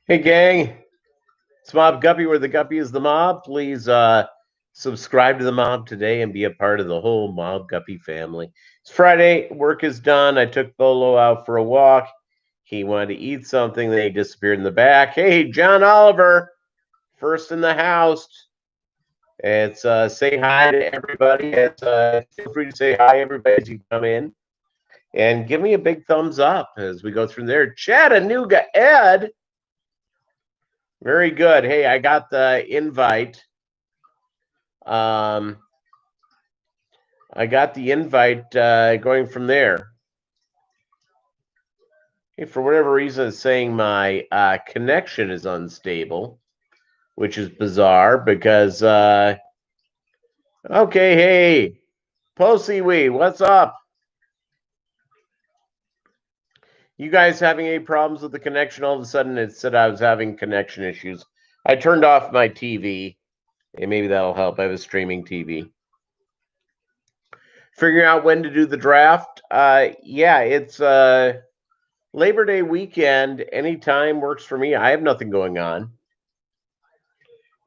Hey, gang. It's Mob Guppy, where the Guppy is the mob. Please subscribe to the mob today and be a part of the whole Mob Guppy family. It's Friday. Work is done. I took Bolo out for a walk. He wanted to eat something. Then he disappeared in the back. Hey, John Oliver, first in the house. It's say hi to everybody. Feel free to say hi, everybody, as you come in. And give me a big thumbs up as we go through there. Chattanooga Ed. Very good. Hey, I got the invite. Um, I got the invite going from there. Hey, for whatever reason, it's saying my connection is unstable, which is bizarre because, okay, hey, Posey Wee, what's up? You guys having any problems with the connection? All of a sudden, it said I was having connection issues. I turned off my TV, and maybe that'll help. I have a streaming TV. Figuring out when to do the draft. Yeah, it's Labor Day weekend. Anytime works for me. I have nothing going on.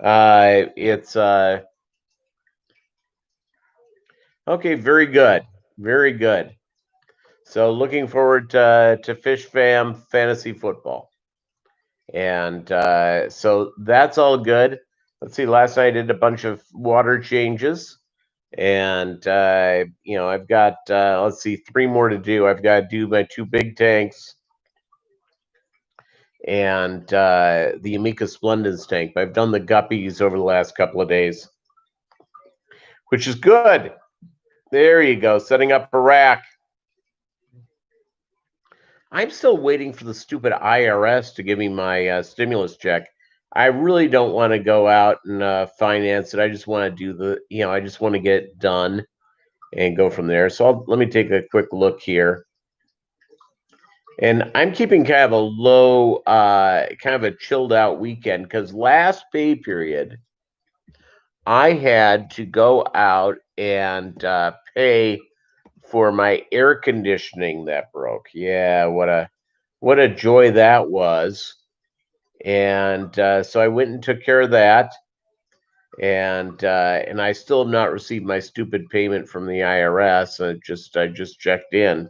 It's okay. Very good. Very good. So looking forward to Fish Fam fantasy football, and so that's all good. Let's see. Last night I did a bunch of water changes, and I've got let's see, three more to do. I've got to do my two big tanks and the Amica Splendens tank. I've done the Guppies over the last couple of days, which is good. There you go, setting up a rack. I'm still waiting for the stupid IRS to give me my stimulus check. I really don't want to go out and finance it. I just want to do I just want to get it done and go from there. So let me take a quick look here. And I'm keeping kind of a low, kind of a chilled out weekend because last pay period, I had to go out and pay for my air conditioning that broke. Yeah, what a joy that was. And so I went and took care of that, and I still have not received my stupid payment from the IRS. I just checked in.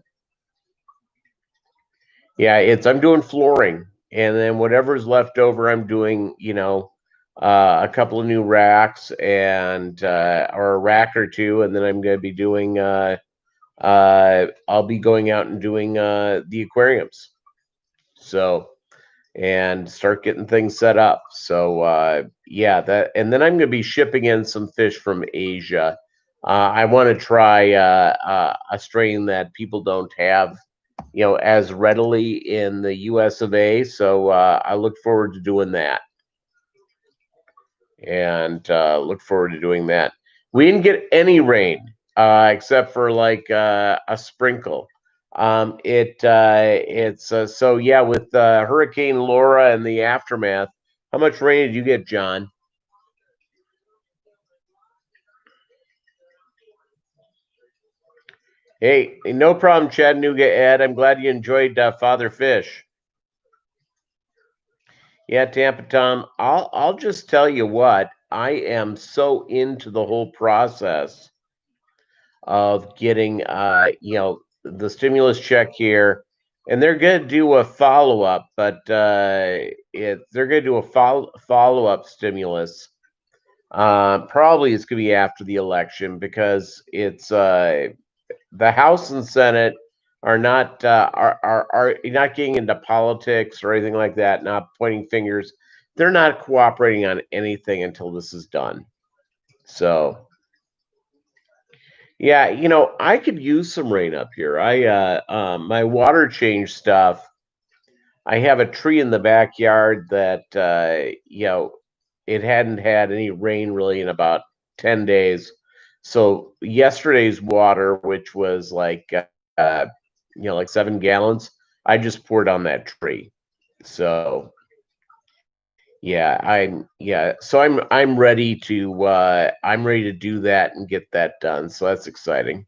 Yeah, it's I'm doing flooring, and then whatever's left over, I'm doing a couple of new racks and or a rack or two, and then I'm going to be doing I'll be going out and doing the aquariums. So and start getting things set up. So yeah, that and then I'm going to be shipping in some fish from Asia. I want to try a strain that people don't have, as readily in the U.S. of A. So I look forward to doing that, and look forward to doing that. We didn't get any rain except for like a sprinkle. It's so yeah, with Hurricane Laura and the aftermath. How much rain did you get, John? Hey, no problem, Chattanooga Ed. I'm glad you enjoyed Father Fish. Yeah, Tampa Tom. I'll just tell you what. I am so into the whole process of getting the stimulus check here, and they're going to do a follow up, but they're going to do a follow up stimulus. Probably it's going to be after the election because it's the House and Senate are not are not getting into politics or anything like that. Not pointing fingers. They're not cooperating on anything until this is done. So yeah, I could use some rain up here. My water change stuff. I have a tree in the backyard that it hadn't had any rain really in about 10 days. So yesterday's water, which was uh like 7 gallons, I just poured on that tree. So I'm I'm ready to do that and get that done. So that's exciting.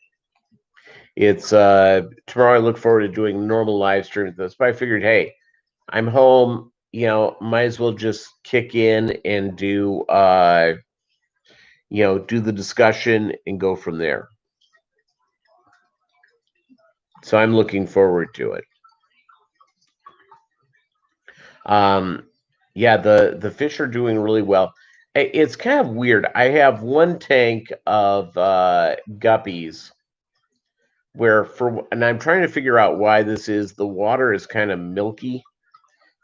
It's tomorrow. I look forward to doing normal live stream with this. But I figured, hey, I'm home. might as well just kick in and do do the discussion and go from there. So I'm looking forward to it. Um, yeah, the fish are doing really well. It's kind of weird. I have one tank of guppies and I'm trying to figure out why this is. The water is kind of milky.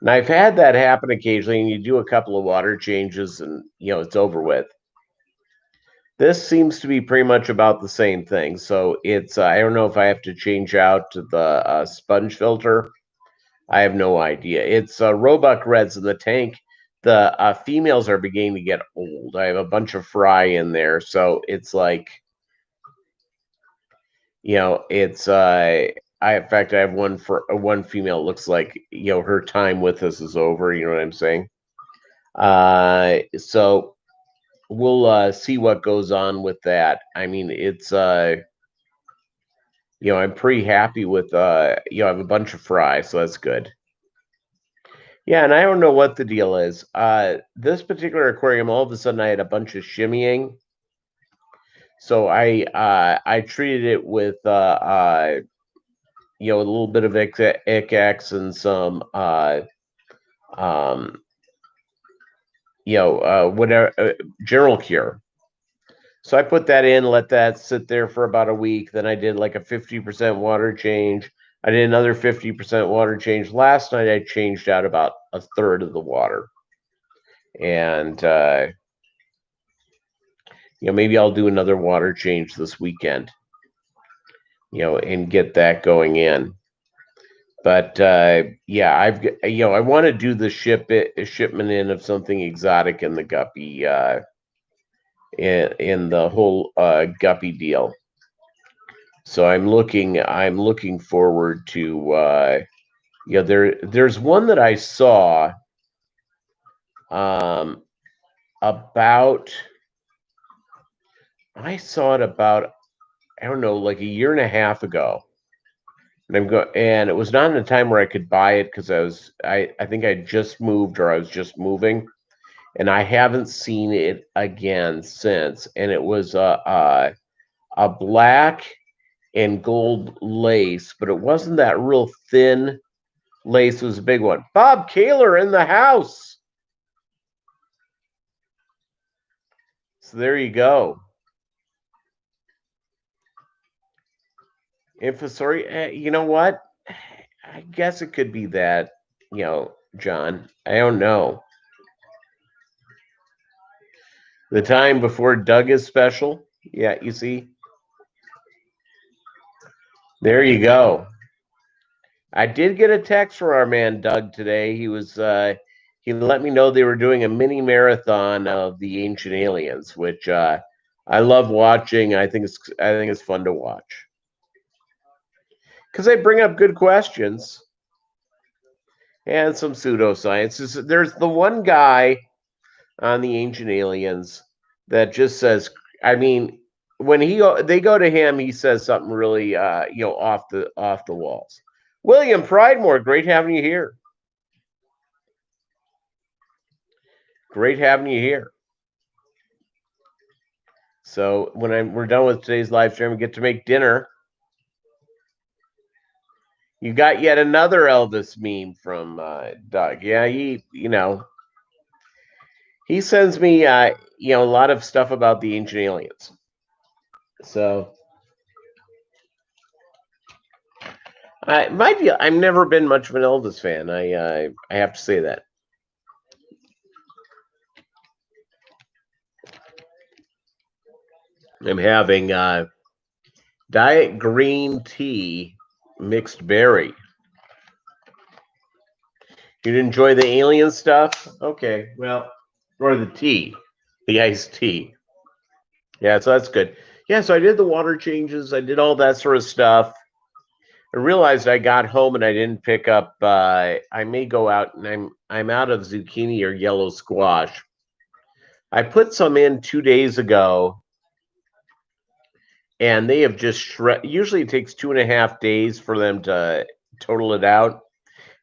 And I've had that happen occasionally, and you do a couple of water changes and it's over with. This seems to be pretty much about the same thing. So it's I don't know if I have to change out to the sponge filter. I have no idea. It's Roebuck Reds in the tank. The females are beginning to get old. I have a bunch of fry in there, so it's like, it's in fact I have one female. Looks like her time with us is over. You know what I'm saying? So we'll see what goes on with that. I mean, it's I'm pretty happy with I have a bunch of fry, so that's good. Yeah, and I don't know what the deal is. This particular aquarium, all of a sudden, I had a bunch of shimmying, so I treated it with a little bit of ICX and some um, whatever general cure. So I put that in, let that sit there for about a week. Then I did like a 50% water change. I did another 50% water change. Last night I changed out about a third of the water. And maybe I'll do another water change this weekend, and get that going in. But yeah, I want to do the shipment in of something exotic in the guppy in the whole guppy deal. So I'm looking forward to there's one that I saw um about I saw it about, I don't know, like a year and a half ago. And it was not in a time where I could buy it because I think I just moved or I was just moving, and I haven't seen it again since. And it was a black and gold lace, but it wasn't that real thin lace. It was a big one. Bob Kaler in the house. So there you go. Infosori, you know what? I guess it could be that, John. I don't know. The time before Doug is special. Yeah, you see? There you go. I did get a text from our man Doug today. He let me know they were doing a mini marathon of the Ancient Aliens, which I love watching. I think it's fun to watch because they bring up good questions and some pseudoscience. There's the one guy on the Ancient Aliens that just says, I mean, when they go to him, he says something really off the walls. William Pridemore, great having you here. Great having you here. So when we're done with today's live stream, we get to make dinner. You got yet another Elvis meme from Doug. Yeah, he sends me a lot of stuff about the Ancient Aliens. So I've never been much of an Elvis fan. I have to say that. I'm having diet green tea mixed berry. You'd enjoy the alien stuff? Okay, well, or the tea, the iced tea. Yeah, so that's good. Yeah, so I did the water changes. I did all that sort of stuff. I realized I got home and I didn't pick up. I may go out and I'm out of zucchini or yellow squash. I put some in 2 days ago, and they have just shred. Usually, it takes 2.5 days for them to total it out.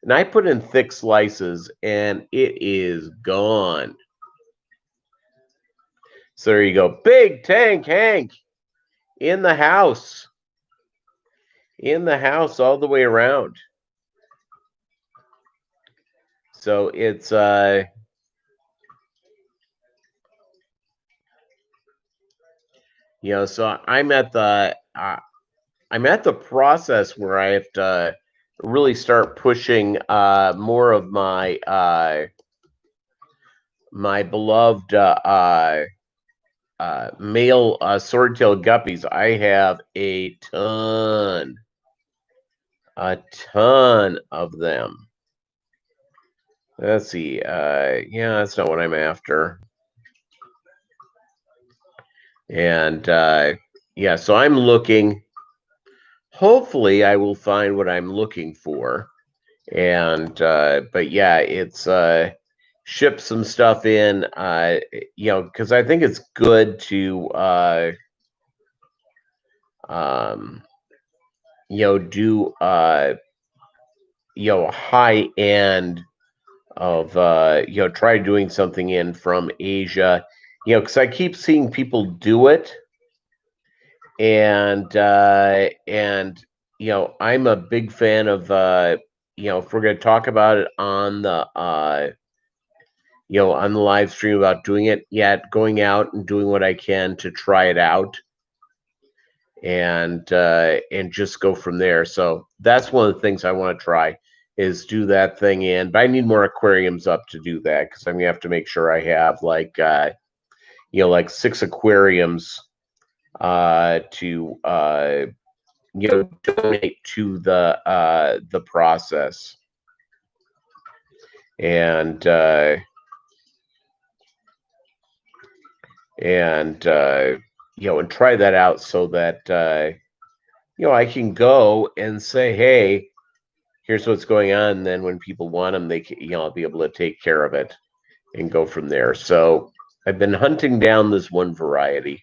And I put in thick slices, and it is gone. So there you go. Big Tank Hank in the house. In the house all the way around. So it's so I'm at the process where I have to really start pushing more of my beloved male sword-tailed guppies. I have a ton of them. Let's see. Yeah, that's not what I'm after. And yeah, so I'm looking. Hopefully, I will find what I'm looking for. And but yeah, it's ship some stuff in. Because I think it's good to um, do a high end of try doing something in from Asia. Because I keep seeing people do it, and I'm a big fan of if we're going to talk about it on the on the live stream about doing it, yet going out and doing what I can to try it out and just go from there. So that's one of the things I want to try is do that thing in, but I need more aquariums up to do that because I'm gonna have to make sure I have like like 6 aquariums to donate to the process. And and try that out so that I can go and say, hey, here's what's going on. And then when people want them, they can, I'll be able to take care of it and go from there. So I've been hunting down this one variety.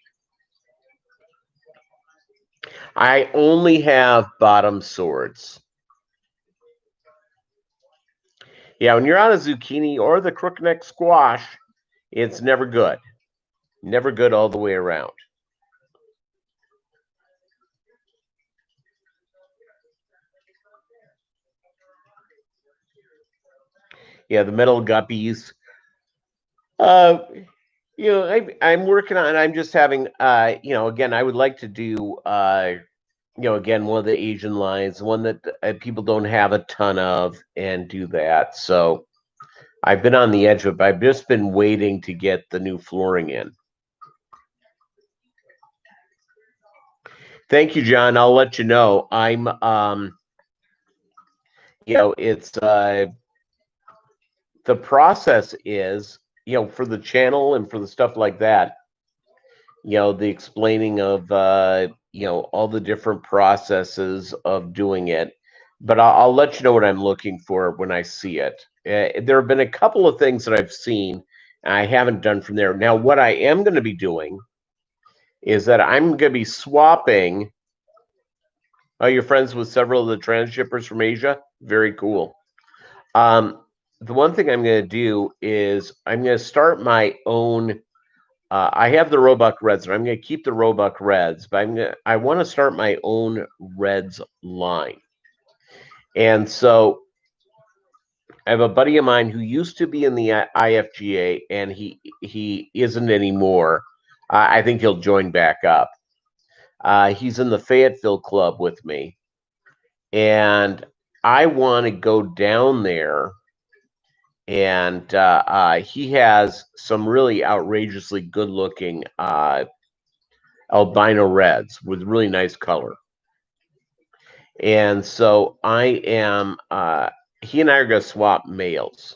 I only have bottom swords. Yeah, when you're on a zucchini or the crookneck squash, it's never good. Never good all the way around. Yeah, the metal guppies. Uh, I'm working on. I'm just having. Again, I would like to do. Again, one of the Asian lines, one that people don't have a ton of, and do that. So I've been on the edge of it. I've just been waiting to get the new flooring in. Thank you, John. I'll let you know. I'm it's the process is, for the channel and for the stuff like that, the explaining of all the different processes of doing it. But I'll let you know what I'm looking for when I see it. There have been a couple of things that I've seen and I haven't done from there. Now, what I am going to be doing is that I'm going to be swapping. Oh, you're friends with several of the transshippers from Asia? Very cool. The one thing I'm going to do is I'm going to start my own. I have the Roebuck Reds, and I'm going to keep the Roebuck Reds, but I want to start my own Reds line. And so I have a buddy of mine who used to be in the IFGA, and he isn't anymore. I think he'll join back up. He's in the Fayetteville Club with me, and I want to go down there. And he has some really outrageously good-looking albino reds with really nice color. And so I am. He and I are going to swap males.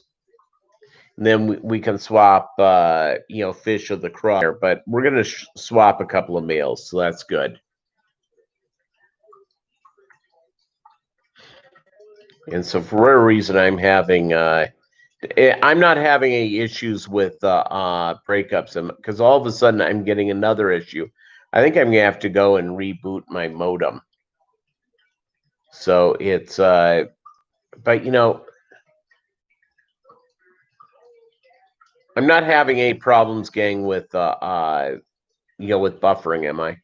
And then we can swap, fish of the cross. But we're going to swap a couple of males, so that's good. And so for whatever reason, I'm having. I'm not having any issues with breakups, because all of a sudden I'm getting another issue. I think I'm gonna have to go and reboot my modem. So it's, but I'm not having any problems, gang, with with buffering, am I?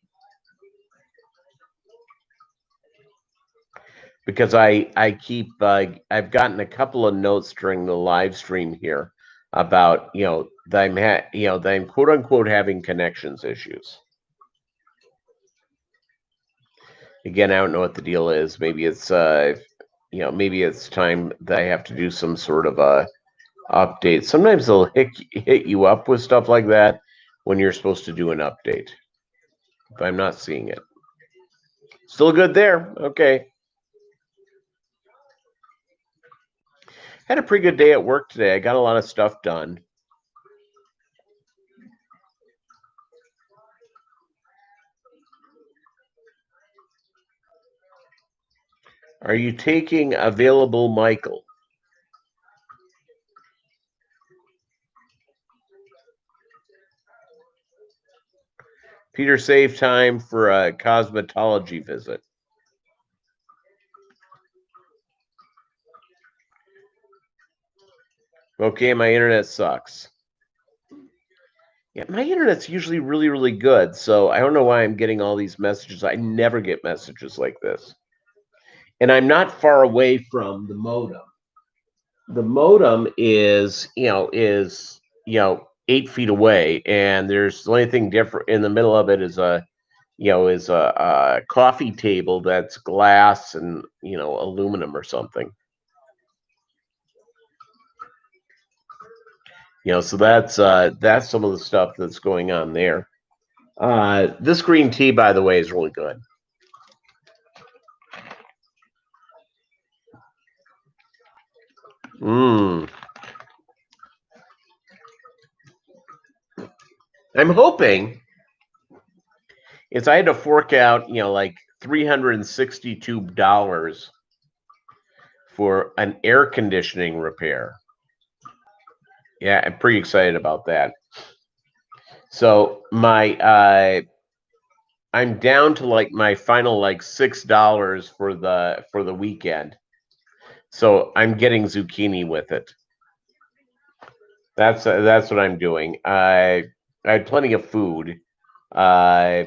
Because I keep I've gotten a couple of notes during the live stream here about that that I'm quote unquote having connections issues. Again, I don't know what the deal is. Maybe it's maybe it's time that I have to do some sort of a update. Sometimes they'll hit you up with stuff like that when you're supposed to do an update. But I'm not seeing it. Still good there. Okay. Had a pretty good day at work today. I got a lot of stuff done. Are you taking available Michael? Peter, save time for a cosmetology visit. Okay, my internet sucks. Yeah, my internet's usually really, really good, so I don't know why I'm getting all these messages. I never get messages like this. And I'm not far away from the modem. The modem is 8 feet away, and there's the only thing different in the middle of it is a coffee table that's glass and aluminum or something. So that's some of the stuff that's going on there. This green tea, by the way, is really good. Mm. I'm hoping it's I had to fork out, like $362 for an air conditioning repair. Yeah, I'm pretty excited about that. So I'm down to like my final like $6 for the weekend. So I'm getting zucchini with it. That's what I'm doing. I had plenty of food. Uh,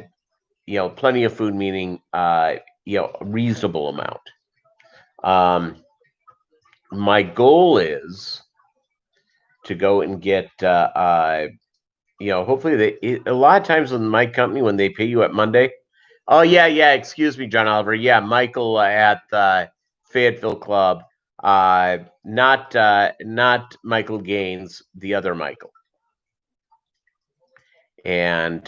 plenty of food meaning a reasonable amount. Um, my goal is to go and get hopefully a lot of times in my company when they pay you at Monday. Oh yeah, excuse me, John Oliver. Yeah, Michael at Fayetteville Club. Not Michael Gaines, the other Michael. And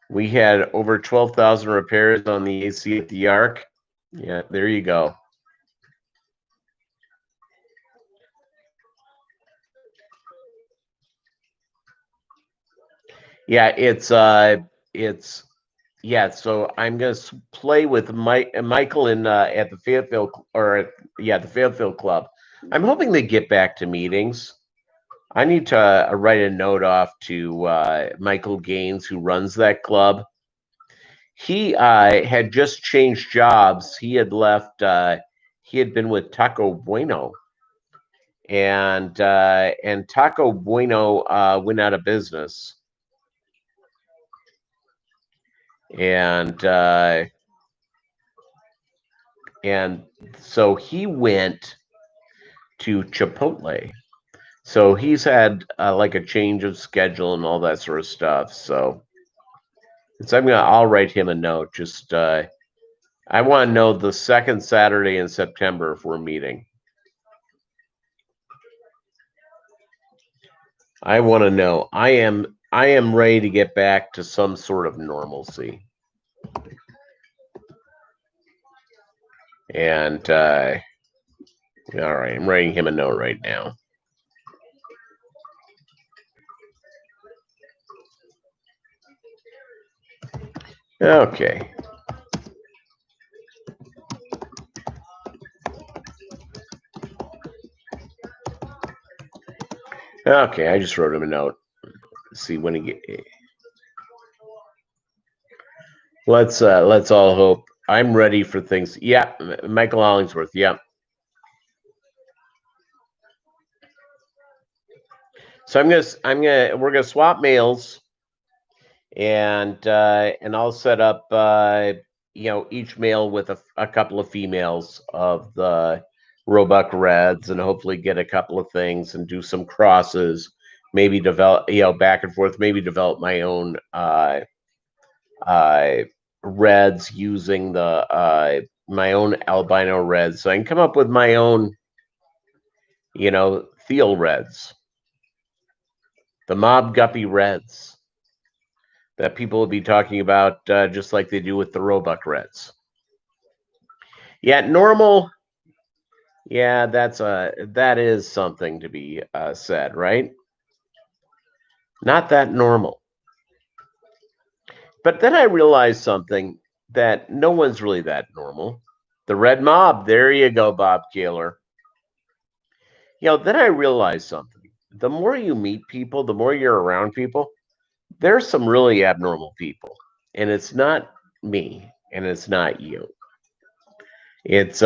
we had over 12,000 repairs on the AC at the Arc. Yeah, there you go. Yeah, it's yeah. So I'm gonna play with Michael in at the Fayetteville the Fayetteville Club. I'm hoping they get back to meetings. I need to write a note off to Michael Gaines, who runs that club. He had just changed jobs. He had left. He had been with Taco Bueno, and Taco Bueno went out of business. And and so he went to Chipotle. So he's had like a change of schedule and all that sort of stuff. So I'll write him a note. Just I want to know the second Saturday in September if we're meeting. I want to know. I am ready to get back to some sort of normalcy. And all right, I'm writing him a note right now. Okay. Okay, I just wrote him a note. Let's see when he get. Let's all hope. I'm ready for things. Yeah, Michael Hollingsworth. Yeah. So we're gonna swap males, and I'll set up each male with a couple of females of the Roebuck Reds, and hopefully get a couple of things and do some crosses. Maybe develop back and forth. Maybe develop my own uh, reds using the my own albino reds, so I can come up with my own Thiel reds, the Mobb Guppy reds that people will be talking about, just like they do with the Roebuck Reds. Yeah, normal. Yeah, that is something to be said, right? Not that normal. But then I realized something, that no one's really that normal. The Red Mob. There you go, Bob Kaler. Then I realized something. The more you meet people, the more you're around people, there's some really abnormal people, and it's not me, and it's not you. It's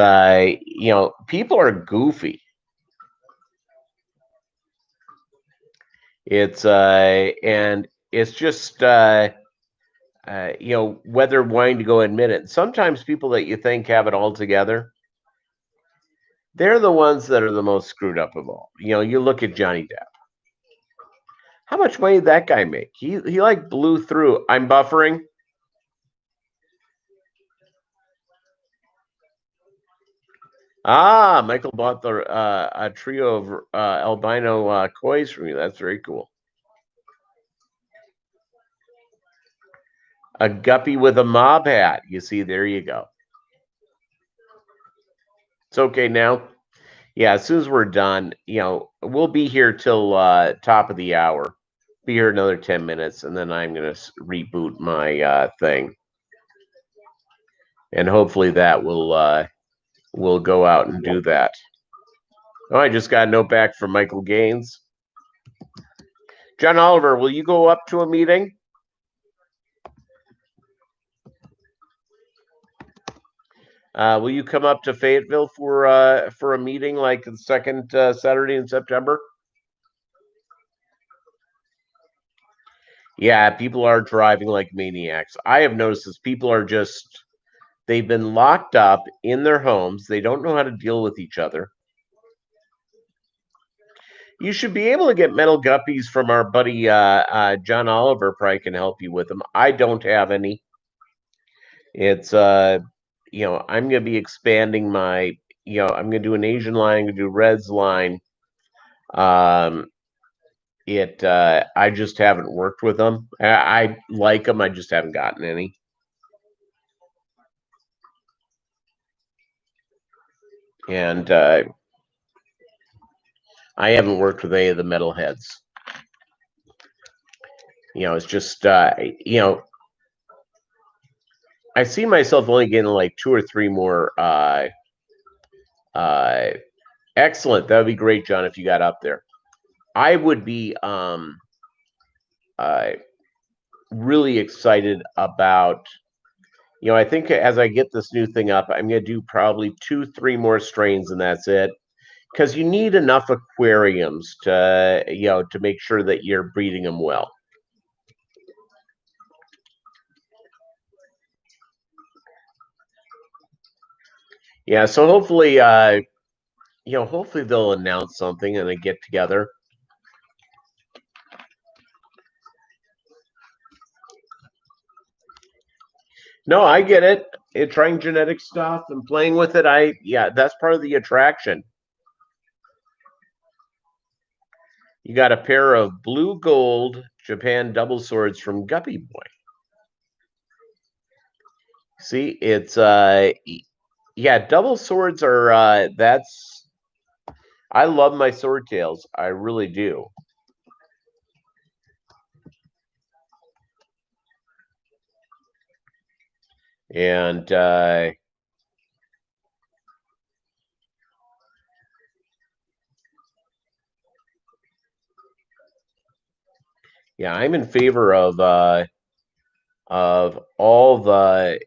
people are goofy. It's and it's just whether wanting to go admit it. Sometimes people that you think have it all together, they're the ones that are the most screwed up of all. You look at Johnny Depp. How much money did that guy make? He like blew through. I'm buffering. Ah, Michael bought a trio of albino kois from you. That's very cool. A guppy with a mob hat. You see, there you go. It's okay now. Yeah, as soon as we're done, we'll be here till top of the hour. Be here another 10 minutes, and then I'm going to reboot my thing. And hopefully that will go out and do that. Oh, I just got a note back from Michael Gaines. John Oliver, will you go up to a meeting? Will you come up to Fayetteville for a meeting like the second Saturday in September? Yeah, people are driving like maniacs. I have noticed this. People are they've been locked up in their homes. They don't know how to deal with each other. You should be able to get metal guppies from our buddy John Oliver. Probably can help you with them. I don't have any. It's I'm gonna be expanding my I'm gonna do an Asian line, I'm gonna do Reds line. Um, I just haven't worked with them. I like them. I just haven't gotten any. And I haven't worked with any of the metalheads. It's just I see myself only getting like 2 or 3 more. Excellent. That would be great, John, if you got up there. I would be really excited about. I think as I get this new thing up, I'm going to do probably 2, 3 more strains, and that's it. Because you need enough aquariums to make sure that you're breeding them well. Yeah, so hopefully, hopefully they'll announce something and a get together. No, I get it. Trying genetic stuff and playing with it. That's part of the attraction. You got a pair of blue gold Japan double swords from Guppy Boy. See, it's double swords are that's I love my sword tails. I really do. And yeah, I'm in favor of all the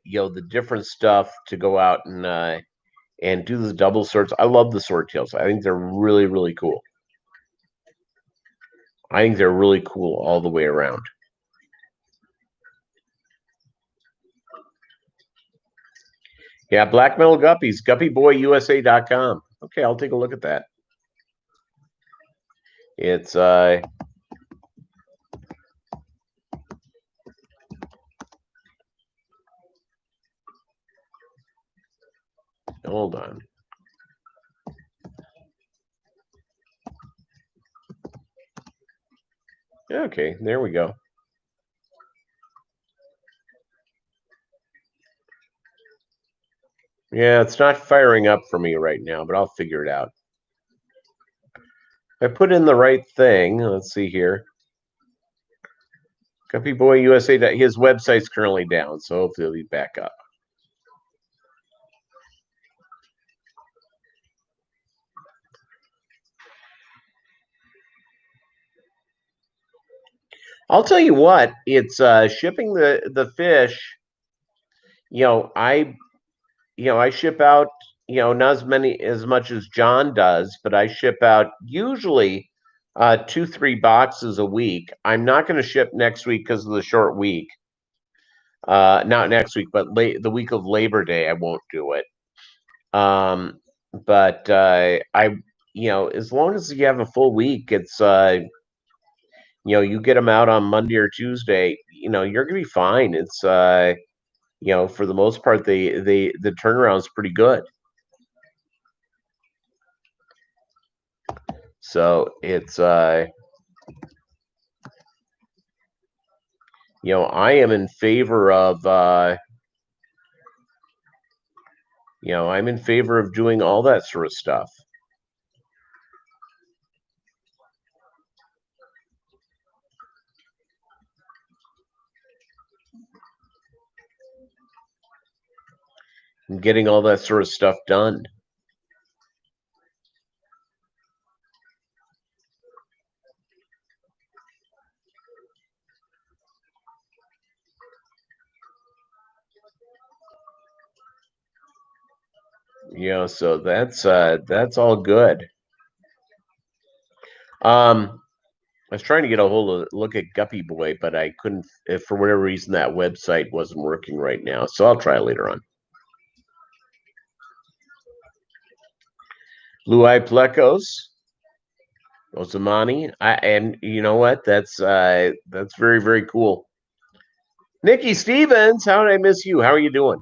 different stuff to go out and do the double swords. I love the sword tails. I think they're really, really cool. I think they're really cool all the way around. Yeah, Black Metal Guppies, guppyboyusa.com. Okay, I'll take a look at that. It's hold on. Okay, there we go. Yeah, it's not firing up for me right now, but I'll figure it out. I put in the right thing. Let's see here. Guppy Boy USA. His website's currently down, so hopefully he'll be back up. I'll tell you what. It's shipping the fish. I ship out. Not as much as John does, but I ship out usually 2-3 boxes a week. I'm not going to ship next week because of the short week. Not next week, but the week of Labor Day, I won't do it. But as long as you have a full week, it's you get them out on Monday or Tuesday, you're gonna be fine. It's for the most part, the turnaround's pretty good. So it's I am in favor of I'm in favor of doing all that sort of stuff. And getting all that sort of stuff done. So that's all good. I was trying to get a look at Guppy Boy, but I couldn't. If for whatever reason that website wasn't working right now, so I'll try later on. Blue Eye Plecos, Osamani, and you know what? That's very very cool. Nikki Stevens, how did I miss you? How are you doing?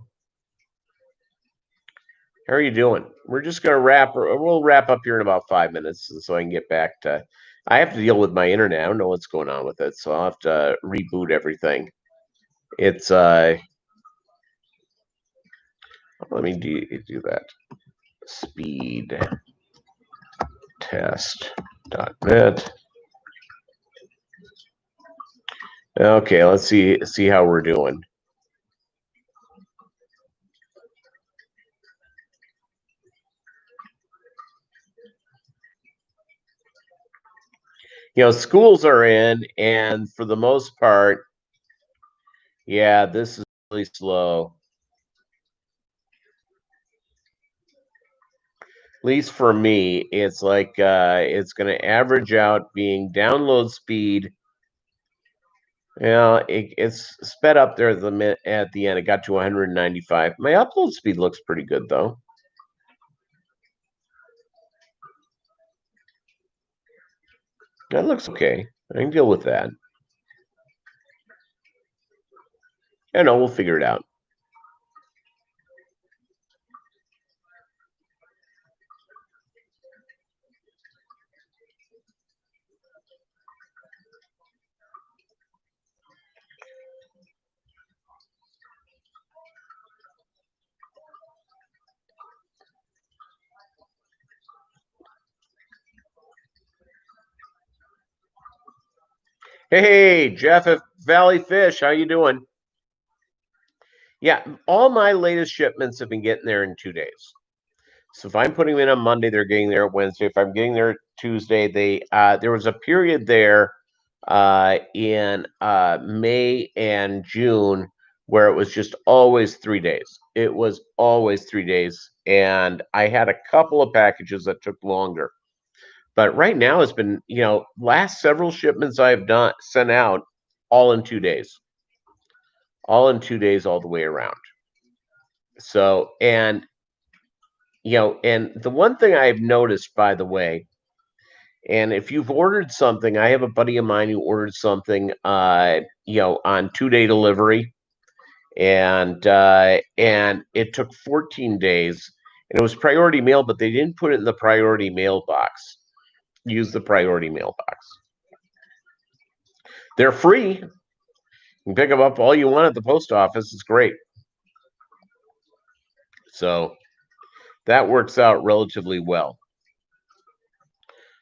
How are you doing? We're just gonna wrap. We'll wrap up here in about 5 minutes, so I can get back to. I have to deal with my internet. I don't know what's going on with it, so I'll have to reboot everything. It's let me do that. Speed test.net. Okay, let's see how we're doing. Schools are in, and for the most part, yeah, this is really slow. At least for me, it's like it's going to average out being download speed. It's sped up there at the end. It got to 195. My upload speed looks pretty good though. That looks okay. I can deal with that. I know we'll figure it out. Hey, Jeff at Valley Fish, how you doing? Yeah, all my latest shipments have been getting there in 2 days. So if I'm putting them in on Monday, they're getting there Wednesday. If I'm getting there Tuesday, there was a period there in May and June where it was just always 3 days. It was always 3 days, and I had a couple of packages that took longer. But right now it's been, last several shipments I've done sent out all in 2 days. All in 2 days all the way around. So, and the one thing I've noticed, by the way, and if you've ordered something, I have a buddy of mine who ordered something, on 2-day delivery, and it took 14 days, and it was priority mail, but they didn't put it in the priority mail box. Use the priority mail box. They're free. You can pick them up all you want at the post office. It's great. So that works out relatively well.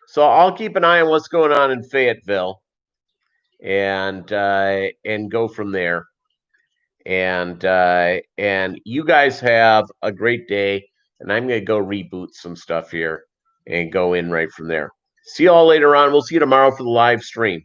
So I'll keep an eye on what's going on in Fayetteville, and go from there. And you guys have a great day. And I'm gonna go reboot some stuff here and go in right from there. See you all later on. We'll see you tomorrow for the live stream.